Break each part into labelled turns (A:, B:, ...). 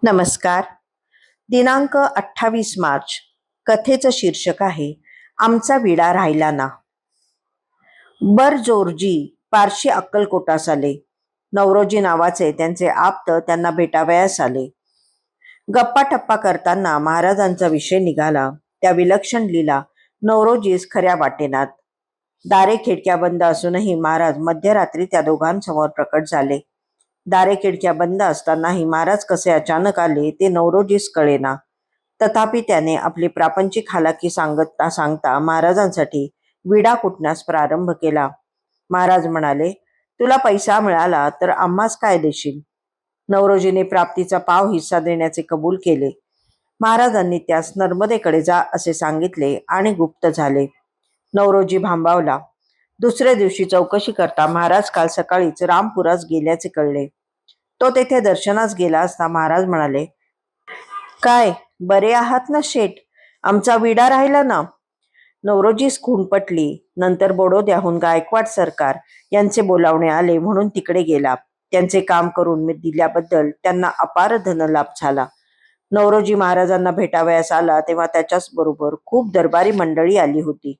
A: नमस्कार. दिनांक 28 मार्च. कथेचं शीर्षक आहे आमचा विडा राहिला ना. बरजोरजी पारशी अक्कलकोटास आले. नवरोजी नावाचे त्यांचे आप्त त्यांना भेटावयास आले. गप्पा टप्पा करताना महाराजांचा विषय निघाला. त्या विलक्षण लीला नवरोजीस खऱ्या वाटेनात. दारे खिडक्या बंद असूनही महाराज मध्यरात्री त्या दोघांसमोर प्रकट झाले. दारे खिडक्या बंद असतानाही महाराज कसे अचानक आले ते नवरोजीस कळेना. तथापि त्याने आपली प्रापंचिक हालाकी सांगता सांगता महाराजांसाठी विडा कुटण्यास प्रारंभ केला. महाराज म्हणाले, तुला पैसा मिळाला तर आम्हास काय देशील? नवरोजीने प्राप्तीचा पाव हिस्सा देण्याचे कबूल केले. महाराजांनी त्यास नर्मदेकडे जा असे सांगितले आणि गुप्त झाले. नवरोजी भांबावला. दुसऱ्या दिवशी चौकशी करता महाराज काल सकाळीच रामपुरास गेल्याचे कळले. तो तेथे दर्शनास गेला असता महाराज म्हणाले, काय बरे आहात ना शेठ? आमचा विडा राहिला ना. नवरोजीस खून पटली. नंतर बडोद्याहून गायकवाड सरकार यांचे बोलावणे आले म्हणून तिकडे गेला. त्यांचे काम करून मी दिल्याबद्दल त्यांना अपार धनलाभ झाला. नवरोजी महाराजांना भेटावयास आला तेव्हा त्याच्याच बरोबर खूप दरबारी मंडळी आली होती.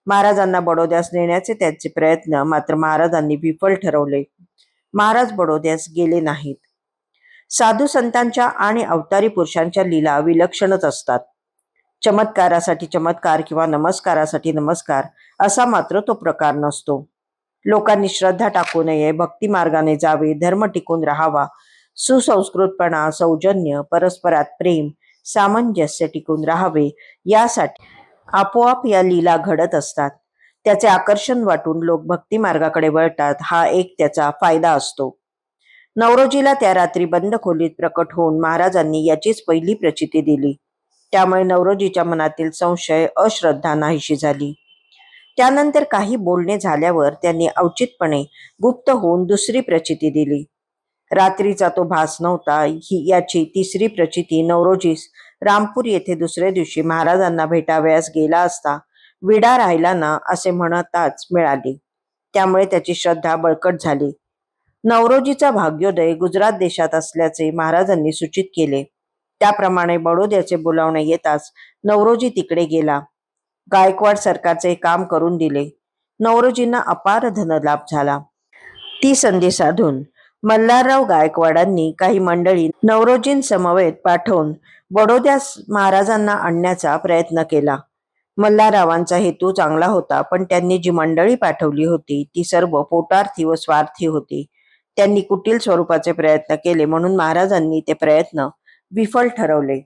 A: महाराजांना बडोद्यास नेण्याचे त्यांचे प्रयत्न मात्र महाराजांनी विफल ठरवले. महाराज बडोद्यास गेले नाहीत. साधू संतांच्या आणि अवतारी पुरुषांच्या लीला विलक्षणच असतात. चमत्कारासाठी चमत्कार किंवा नमस्कारासाठी नमस्कार असा मात्र तो प्रकार नसतो. लोकांनी श्रद्धा टाकू नये, भक्ती मार्गाने जावे, धर्म टिकून राहावा, सुसंस्कृतपणा, सौजन्य, परस्परात प्रेम, सामंजस्य टिकून राहावे यासाठी आपोआप या लीला घडत असतात. त्याचे आकर्षण वाटून लोक भक्ती मार्गाकडे वळतात. हा एक त्याचा फायदा असतो. नवरोजीला त्या रात्री बंद खोलीत प्रकट होऊन महाराजांनी याचीच पहिली प्रचिती दिली. त्यामुळे नवरोजीच्या मनातील संशय, अश्रद्धा नाहीशी झाली. त्यानंतर काही बोलणे झाल्यावर त्यांनी औचितपणे गुप्त होऊन दुसरी प्रचिती दिली. रात्रीचा तो भास नव्हता. याची तिसरी प्रचिती नवरोजीस रामपूर येथे दुसऱ्या दिवशी महाराजांना भेटावयास गेला असता विडा राहिला ना असे म्हणताच मिळाली. त्यामुळे त्याची श्रद्धा बळकट झाली. नवरोजीचा भाग्योदय गुजरात देशात असल्याचे महाराजांनी सूचित केले. त्याप्रमाणे बडोद्याचे बोलावणे येताच नवरोजी तिकडे गेला. गायकवाड सरकारचे काम करून दिले. नवरोजींना अपार धनलाभ झाला. ती संधी साधून मल्हारराव गायकवाडांनी काही मंडळी नवरोजींसमवेत पाठवून बडोद्यास महाराजांना आणण्याचा प्रयत्न केला. मल्हाररावांचा हेतू चांगला होता, पण त्यांनी जी मंडळी पाठवली होती ती सर्व पोटार्थी व स्वार्थी होती. त्यांनी कुटील स्वरूपाचे प्रयत्न केले म्हणून महाराजांनी ते प्रयत्न विफल ठरवले.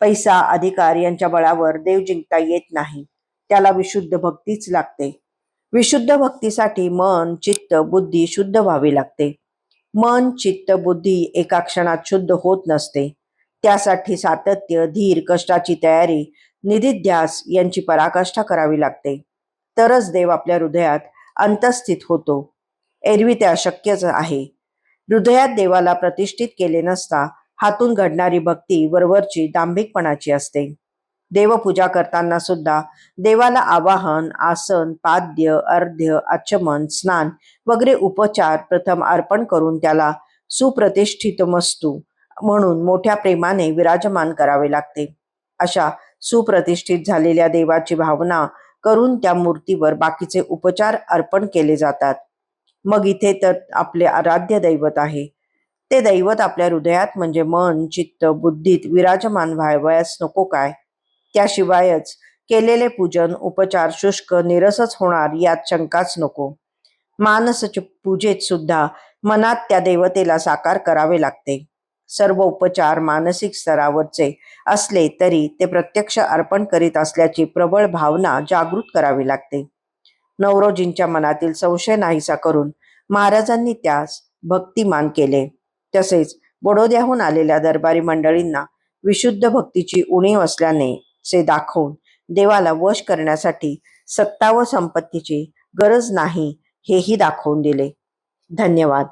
A: पैसा, अधिकार यांच्या बळावर देव जिंकता येत नाही. त्याला विशुद्ध भक्तीच लागते. विशुद्ध भक्तीसाठी मन, चित्त, बुद्धी शुद्ध व्हावी लागते. मन, चित्त, बुद्धी एका क्षणात शुद्ध होत नसते. त्यासाठी सातत्य, धीर, कष्टाची तयारी, निधिध्यास यांची पराकाष्ठा करावी लागते. तरच देव आपल्या हृदयात अंतस्थित होतो. एरवी ते अशक्यच आहे. हृदयात देवाला प्रतिष्ठित केले नसता हातून घडणारी भक्ती वरवरची दांभिकपणाची असते. देवपूजा करताना सुद्धा देवाला आवाहन, आसन, पाद्य, अर्ध्य, आचमन, स्नान वगैरे उपचार प्रथम अर्पण करून त्याला सुप्रतिष्ठितमस्तु म्हणून मोठ्या प्रेमाने विराजमान करावे लागते. अशा सुप्रतिष्ठित झालेल्या देवाची भावना करून त्या मूर्तीवर बाकीचे उपचार अर्पण केले जातात. मग इथे तर आपले आराध्य दैवत आहे. ते दैवत आपल्या हृदयात म्हणजे मन, चित्त, बुद्धीत विराजमान व्हावयास नको काय? त्याशिवायच केलेले पूजन उपचार शुष्क निरसच होणार यात शंकाच नको. मानस पूजेत सुद्धा मनात त्या देवतेला साकार करावे लागते. सर्व उपचार मानसिक स्तरावरचे असले तरी ते प्रत्यक्ष अर्पण करीत असल्याची प्रबळ भावना जागृत करावी लागते. नवरोजींच्या मनातील संशय नाहीसा करून महाराजांनी त्यास भक्तिमान केले. तसेच बडोद्याहून आलेल्या दरबारी मंडळींना विशुद्ध भक्तीची उणीव असल्याने से दाखवून देवाला वश करण्यासाठी सत्ता व संपत्तीची गरज नाही हेही दाखवून दिले. धन्यवाद.